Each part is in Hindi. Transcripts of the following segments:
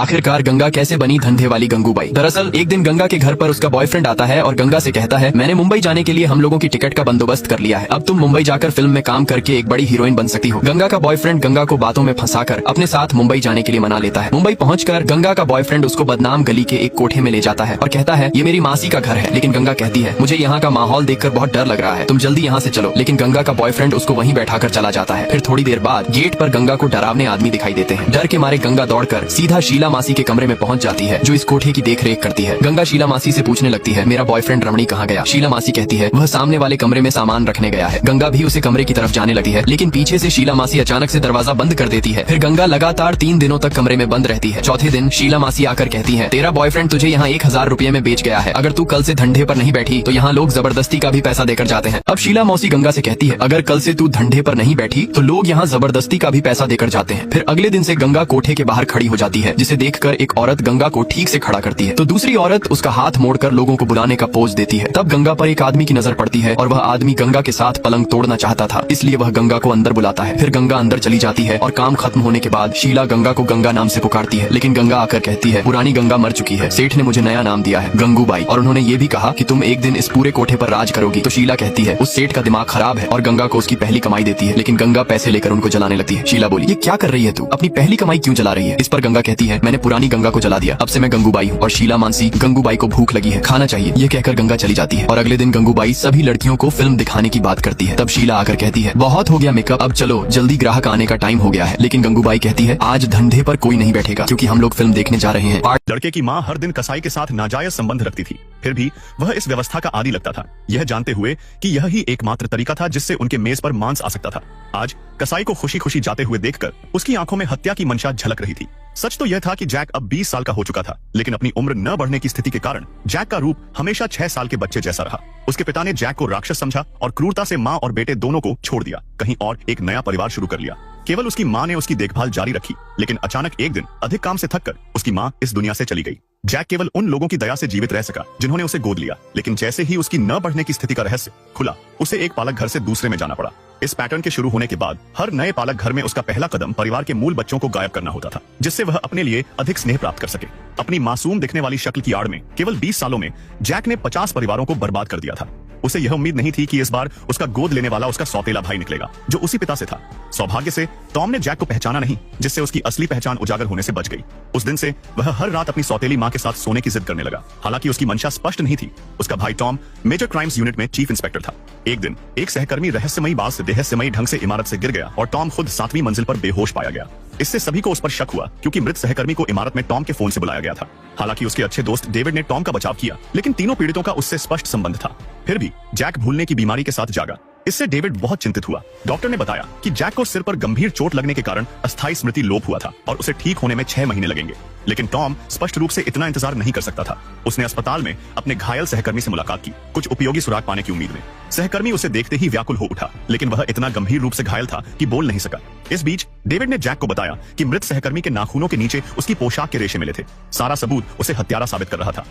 आखिरकार गंगा कैसे बनी धंधे वाली गंगूबाई। दरअसल एक दिन गंगा के घर पर उसका बॉयफ्रेंड आता है और गंगा से कहता है, मैंने मुंबई जाने के लिए हम लोगों की टिकट का बंदोबस्त कर लिया है, अब तुम मुंबई जाकर फिल्म में काम करके एक बड़ी हीरोइन बन सकती हो। गंगा का बॉयफ्रेंड गंगा को बातों में फंसाकर अपने साथ मुंबई जाने के लिए मना लेता है। मुंबई पहुंचकर गंगा का बॉयफ्रेंड उसको बदनाम गली के एक कोठे में ले जाता है और कहता है, ये मेरी मासी का घर है। लेकिन गंगा कहती है, मुझे यहाँ का माहौल देखकर बहुत डर लग रहा है, तुम जल्दी यहाँ से चलो। लेकिन गंगा का बॉयफ्रेंड उसको वहीं बैठाकर चला जाता है। फिर थोड़ी देर बाद गेट पर गंगा को डरावने आदमी दिखाई देते हैं। डर के मारे गंगा दौड़कर सीधा शीला मासी के कमरे में पहुंच जाती है, जो इस कोठे की देख रेख करती है। गंगा शीला मासी से पूछने लगती है, मेरा बॉयफ्रेंड रमणी कहाँ गया? शीला मासी कहती है, वह सामने वाले कमरे में सामान रखने गया है। गंगा भी उसे कमरे की तरफ जाने लगती है, लेकिन पीछे से शीला मासी अचानक से दरवाजा बंद कर देती है। फिर गंगा लगातार 3 दिनों तक कमरे में बंद रहती है। चौथे दिन शीला मासी आकर कहती है, तेरा बॉयफ्रेंड तुझे यहाँ 1000 रुपए में बेच गया है, अगर तू कल से धंधे पर नहीं बैठी तो यहाँ लोग जबरदस्ती का भी पैसा देकर जाते हैं। अब शीला मौसी गंगा से कहती है, अगर कल से तू धंधे पर नहीं बैठी तो लोग यहाँ जबरदस्ती का भी पैसा देकर जाते हैं। फिर अगले दिन से गंगा कोठे के बाहर खड़ी हो जाती है, जिसे देखकर एक औरत गंगा को ठीक से खड़ा करती है, तो दूसरी औरत उसका हाथ मोड़कर लोगों को बुलाने का पोज देती है। तब गंगा पर एक आदमी की नजर पड़ती है और वह आदमी गंगा के साथ पलंग तोड़ना चाहता था, इसलिए वह गंगा को अंदर बुलाता है। फिर गंगा अंदर चली जाती है और काम खत्म होने के बाद शीला गंगा को गंगा नाम से पुकारती है, लेकिन गंगा आकर कहती है, पुरानी गंगा मर चुकी है, सेठ ने मुझे नया नाम दिया है गंगूबाई, और उन्होंने ये भी कहा कि तुम एक दिन इस पूरे कोठे पर राज करोगी। तो शीला कहती है, उस सेठ का दिमाग खराब है, और गंगा को उसकी पहली कमाई देती है। लेकिन गंगा पैसे लेकर उनको जलाने लगती है। शीला बोली, ये क्या कर रही है तू? अपनी पहली कमाई क्यों जला रही है? इस पर गंगा कहती है, मैंने पुरानी गंगा को जला दिया, अब से मैं गंगूबाई हूँ। और शीला मानसी, गंगूबाई को भूख लगी है, खाना चाहिए, ये कहकर गंगा चली जाती है। और अगले दिन गंगूबाई सभी लड़कियों को फिल्म दिखाने की बात करती है। तब शीला आकर कहती है, बहुत हो गया मेकअप, अब चलो जल्दी ग्राहक आने का टाइम हो गया है। लेकिन गंगूबाई कहती है, आज धंधे पर कोई नहीं बैठेगा, क्योंकि हम लोग फिल्म देखने जा रहे हैं। लड़के की माँ हर दिन कसाई के साथ नाजायज संबंध रखती थी, फिर भी वह इस व्यवस्था का आदी लगता था, यह जानते हुए कि यह ही एकमात्र तरीका था जिससे उनके मेज पर मांस आ सकता था। आज कसाई को खुशी खुशी जाते हुए देखकर उसकी आंखों में हत्या की मंशा झलक रही थी। सच तो यह था कि जैक अब 20 साल का हो चुका था, लेकिन अपनी उम्र न बढ़ने की स्थिति के कारण जैक का रूप हमेशा 6 साल के बच्चे जैसा रहा। उसके पिता ने जैक को राक्षस समझा और क्रूरता से माँ और बेटे दोनों को छोड़ दिया, कहीं और एक नया परिवार शुरू कर लिया। केवल उसकी माँ ने उसकी देखभाल जारी रखी, लेकिन अचानक एक दिन अधिक काम से थककर उसकी माँ इस दुनिया से चली गई। जैक केवल उन लोगों की दया से जीवित रह सका जिन्होंने उसे गोद लिया, लेकिन जैसे ही उसकी न बढ़ने की स्थिति का रहस्य खुला, उसे एक पालक घर से दूसरे में जाना पड़ा। इस पैटर्न के शुरू होने के बाद हर नए पालक घर में उसका पहला कदम परिवार के मूल बच्चों को गायब करना होता था, जिससे वह अपने लिए अधिक स्नेह प्राप्त कर सके। अपनी मासूम दिखने वाली शक्ल की आड़ में केवल 20 सालों में जैक ने 50 परिवारों को बर्बाद कर दिया था। उसे यह उम्मीद नहीं थी कि इस बार उसका गोद लेने वाला उसका सौतेला भाई निकलेगा, जो उसी पिता से था। सौभाग्य से टॉम ने जैक को पहचाना नहीं, जिससे उसकी असली पहचान उजागर होने से बच गई। उस दिन से वह हर रात अपनी सौतेली माँ के साथ सोने की जिद करने लगा। हालांकि उसकी मंशा स्पष्ट नहीं थी। उसका भाई टॉम मेजर क्राइम्स यूनिट में चीफ इंस्पेक्टर था। एक दिन एक सहकर्मी रहस्यमयी बात से रहस्यमयी ढंग से इमारत से गिर गया और टॉम खुद 7वीं मंजिल पर बेहोश पाया गया। इससे सभी को उस पर शक हुआ, क्योंकि मृत सहकर्मी को इमारत में टॉम के फोन से बुलाया गया था। हालांकि उसके अच्छे दोस्त डेविड ने टॉम का बचाव किया, लेकिन तीनों पीड़ितों का उससे स्पष्ट संबंध था। फिर भी जैक भूलने की बीमारी के साथ जागा। इससे डेविड बहुत चिंतित हुआ। डॉक्टर ने बताया कि जैक को सिर पर गंभीर चोट लगने के कारण अस्थायी स्मृति लोप हुआ था और उसे ठीक होने में 6 महीने लगेंगे। लेकिन टॉम स्पष्ट रूप से इतना इंतजार नहीं कर सकता था। उसने अस्पताल में अपने घायल सहकर्मी से मुलाकात की, कुछ उपयोगी सुराग पाने की उम्मीद में। सहकर्मी उसे देखते ही व्याकुल हो उठा, लेकिन वह इतना गंभीर रूप से घायल था कि बोल नहीं सका। इस बीच डेविड ने जैक को बताया कि मृत सहकर्मी के नाखूनों के नीचे उसकी पोशाक के रेशे मिले थे। सारा सबूत उसे हत्यारा साबित कर रहा था।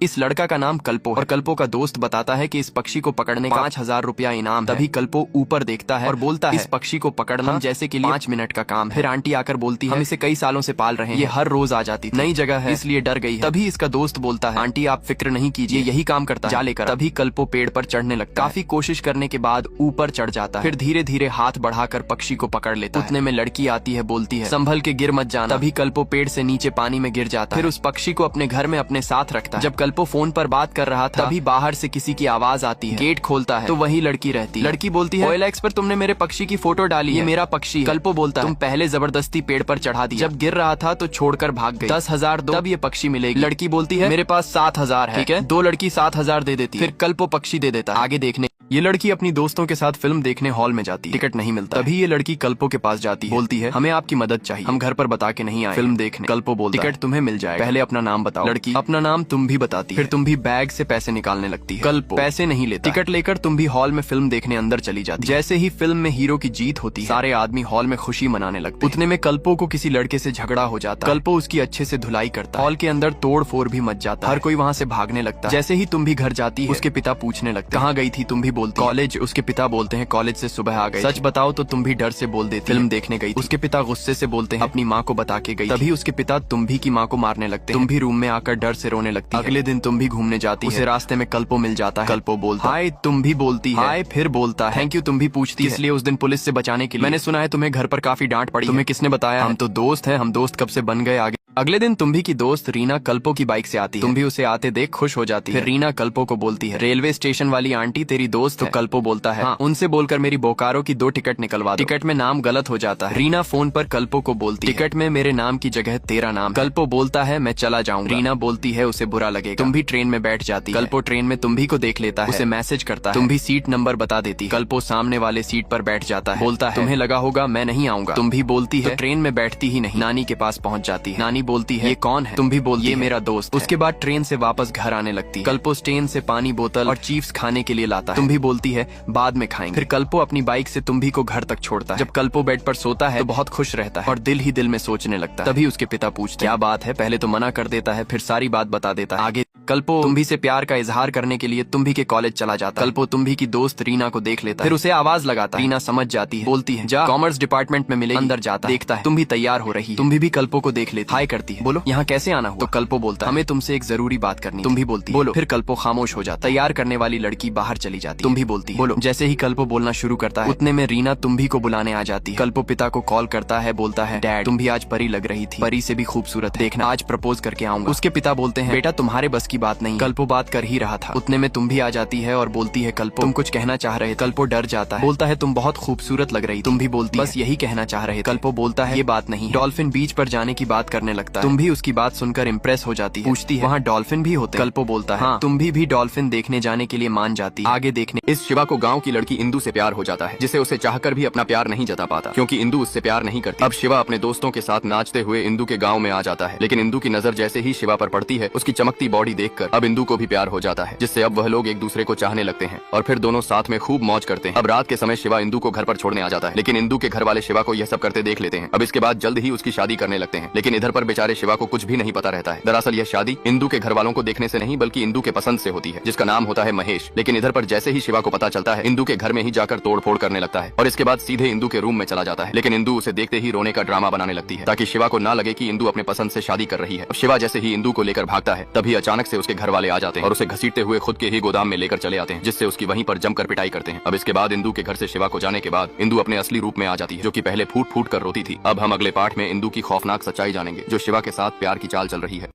इस लड़का का नाम कल्पो है और कल्पो का दोस्त बताता है कि इस पक्षी को पकड़ने का 5000 रुपया इनाम है। तभी कल्पो ऊपर देखता है और बोलता है, इस पक्षी को पकड़ना हम जैसे के लिए 5 मिनट का काम है। फिर आंटी आकर बोलती है, हम इसे कई सालों से पाल रहे हैं, ये हर रोज आ जाती थी, नई जगह है इसलिए डर गई है। तभी इसका दोस्त बोलता है, आंटी आप फिक्र नहीं कीजिए, यही काम करता है, जा लेकर। तभी कल्पो पेड़ पर चढ़ने लगता है। काफी कोशिश करने के बाद ऊपर चढ़ जाता है, फिर धीरे धीरे हाथ बढ़ाकर पक्षी को पकड़ लेता है। उतने में लड़की आती है, बोलती है, संभल के गिर मत जाना। तभी कल्पो पेड़ से नीचे पानी में गिर जाता है। फिर उस पक्षी को अपने घर में अपने साथ रखता है। जब कल्पो फोन पर बात कर रहा था, तभी बाहर से किसी की आवाज आती है। गेट खोलता है तो वही लड़की रहती है। लड़की बोलती है, OLX पर तुमने मेरे पक्षी की फोटो डाली है, ये मेरा पक्षी है। कल्पो बोलता है, तुम पहले जबरदस्ती पेड़ पर चढ़ा दिया, जब गिर रहा था तो छोड़कर भाग गई, 10,000 दो, तब ये पक्षी मिलेगी। लड़की बोलती है, मेरे पास 7,000 है, ठीक है। 2 लड़की 7,000 दे देती है। फिर कल्पो पक्षी दे देता है। आगे देखने ये लड़की अपनी दोस्तों के साथ फिल्म देखने हॉल में जाती है, टिकट नहीं मिलता। तभी ये लड़की कल्पो के पास जाती है, बोलती है, हमें आपकी मदद चाहिए, हम घर पर बता के नहीं आए फिल्म देखने। कल्पो बोलता है, टिकट तुम्हें मिल जाएगा, पहले अपना नाम बताओ। लड़की, अपना नाम तुम भी बता बताती है। फिर तुम भी बैग से पैसे निकालने लगती है। कल्पो पैसे नहीं लेता। टिकट लेकर तुम भी हॉल में फिल्म देखने अंदर चली जाती। जैसे ही फिल्म में हीरो की जीत होती है, सारे आदमी हॉल में खुशी मनाने लगते। उतने में कल्पो को किसी लड़के से झगड़ा हो जाता। कल्पो उसकी अच्छे से धुलाई करता। हॉल के अंदर तोड़ फोड़ भी मच जाता। हर कोई वहाँ से भागने लगता। जैसे ही तुम भी घर जाती है, उसके पिता पूछने लगते कहाँ गई थी। तुम भी बोलती कॉलेज। उसके पिता बोलते हैं कॉलेज से सुबह आ गए। सच बताओ तो तुम भी डर से बोल देती फिल्म देखने गई। उसके पिता गुस्से से बोलते हैं अपनी माँ को बता के गई। तभी उसके पिता तुम भी की माँ को मारने लगते। तुम भी रूम में आकर डर से रोने लगती। अगले दिन तुम भी घूमने जाती है। उसे रास्ते में कल्पो मिल जाता है। कल्पो बोलता हाय। तुम भी बोलती है हाय। फिर बोलता थैंक यू। तुम भी पूछती है इसलिए उस दिन पुलिस से बचाने के लिए। मैंने सुना है तुम्हें घर पर काफी डांट पड़ी। तुम्हें किसने बताया? हम तो दोस्त हैं। हम दोस्त कब से बन गए आगे। अगले दिन तुम्भी की दोस्त रीना कल्पो की बाइक से आती है। तुम भी उसे आते देख खुश हो जाती है। फिर रीना कल्पो को बोलती है रेलवे स्टेशन वाली आंटी तेरी दोस्त है। तो कल्पो बोलता है हाँ, उनसे बोलकर मेरी बोकारो की 2 टिकट निकलवा दो। टिकट में नाम गलत हो जाता है। रीना फोन पर कल्पो को बोलती टिकट में मेरे नाम की जगह तेरा नाम। कल्पो बोलता है मैं चला जाऊंगा। रीना बोलती है उसे बुरा लगेगा। तुम भी ट्रेन में बैठ जाती है। कल्पो ट्रेन में तुम भी को देख लेता है। उसे मैसेज करता है। तुम भी सीट नंबर बता देती। कल्पो सामने वाले सीट पर बैठ जाता है। बोलता है तुम्हें लगा होगा मैं नहीं आऊंगा। तुम भी बोलती है ट्रेन में बैठती ही नहीं। नानी के पास पहुंच जाती है। नानी बोलती है ये कौन है? तुम भी बोलती ये मेरा दोस्त। उसके बाद ट्रेन से वापस घर आने लगती है। कल्पो स्टेन से पानी बोतल और चिप्स खाने के लिए लाता है। तुम भी बोलती है बाद में खाएंगे। फिर कल्पो अपनी बाइक से तुम भी को घर तक छोड़ता है। जब कल्पो बेड पर सोता है तो बहुत खुश रहता है और दिल ही दिल में सोचने लगता है। तभी उसके पिता पूछते क्या बात है? पहले तो मना कर देता है फिर सारी बात बता देता है। आगे कल्पो तुम्भी से प्यार का इजहार करने के लिए तुम्भी के कॉलेज चला जाता है। कल्पो तुम्भी की दोस्त रीना को देख लेता है। फिर उसे आवाज लगाता है। रीना समझ जाती है। बोलती है जा कॉमर्स डिपार्टमेंट में मिले। अंदर जाता है। देखता है तुम भी तैयार हो रही है। तुम भी कल्पो को देख लेती। हाय करती है। बोलो यहाँ कैसे आना हुआ? तो कल्पो बोलता है हमें तुमसे एक जरूरी बात करनी। तुम भी बोलती बोलो। फिर कल्पो खामोश हो जाता। तैयार करने वाली लड़की बाहर चली जाती। तुम भी बोलती बोलो। जैसे ही कल्पो बोलना शुरू करता है उतने में रीना तुम्भी को बुलाने आ जाती है। कल्पो पिता को कॉल करता है। बोलता है डैड तुम भी आज परी लग रही थी। परी से भी खूबसूरत। देखना आज प्रपोज करके आऊंगा। उसके पिता बोलते हैं बेटा तुम्हारे बस की बात नहीं। कल्पो बात कर ही रहा था। उतने में तुम भी आ जाती है और बोलती है कल्पो तुम कुछ कहना चाह रहे। कल्पो डर जाता है। बोलता है तुम बहुत खूबसूरत लग रही। तुम भी बोलती बस यही कहना चाह रहे। कल्पो बोलता है ये बात नहीं। डॉल्फिन बीच पर जाने की बात करने लगता है। तुम भी उसकी बात सुनकर इम्प्रेस हो जाती है। पूछती है वहाँ डॉल्फिन भी होते? कल्पो बोलता है हाँ। तुम भी डॉल्फिन देखने जाने के लिए मान जाती है। आगे देखने इस शिवा को गांव की लड़की इंदु से प्यार हो जाता है, जिसे उसे चाहकर भी अपना प्यार नहीं जता पाता क्योंकि इंदु उससे प्यार नहीं करती। अब शिवा अपने दोस्तों के साथ नाचते हुए इंदु के गांव में आ जाता है, लेकिन इंदु की नजर जैसे ही शिवा पर पड़ती है उसकी चमकती बॉडी देखकर अब इंदु को भी प्यार हो जाता है, जिससे अब वह लोग एक दूसरे को चाहने लगते हैं और फिर दोनों साथ में खूब मौज करते हैं। अब रात के समय शिवा इंदु को घर पर छोड़ने आ जाता है, लेकिन इंदु के घर वाले शिवा को यह सब करते देख लेते हैं। अब इसके बाद जल्द ही उसकी शादी करने लगते हैं, लेकिन इधर पर बेचारे शिवा को कुछ भी नहीं पता रहता है। दरअसल यह शादी इंदु के घर वालों को देखने से नहीं बल्कि इंदु के पसंद से होती है, जिसका नाम होता है महेश। लेकिन इधर पर जैसे ही शिवा को पता चलता है इंदु के घर में ही जाकर तोड़फोड़ करने लगता है और इसके बाद सीधे इंदु के रूम में चला जाता है। लेकिन इंदु उसे देखते ही रोने का ड्रामा बनाने लगती है ताकि शिवा को ना लगे कि इंदु अपने पसंद से शादी कर रही है। अब शिवा जैसे ही इंदु को लेकर भागता है तभी अचानक से उसके घर वाले आ जाते हैं और उसे घसीटते हुए खुद के ही गोदाम में लेकर चले आते हैं, जिससे उसकी वहीं पर जमकर पिटाई करते हैं। अब इसके बाद इंदु के घर से शिवा को जाने के बाद इंदु अपने असली रूप में आ जाती है, जो कि पहले फूट फूट कर रोती थी। अब हम अगले पार्ट में इंदु की खौफनाक सच्चाई जानेंगे जो शिवा के साथ प्यार की चाल चल रही है।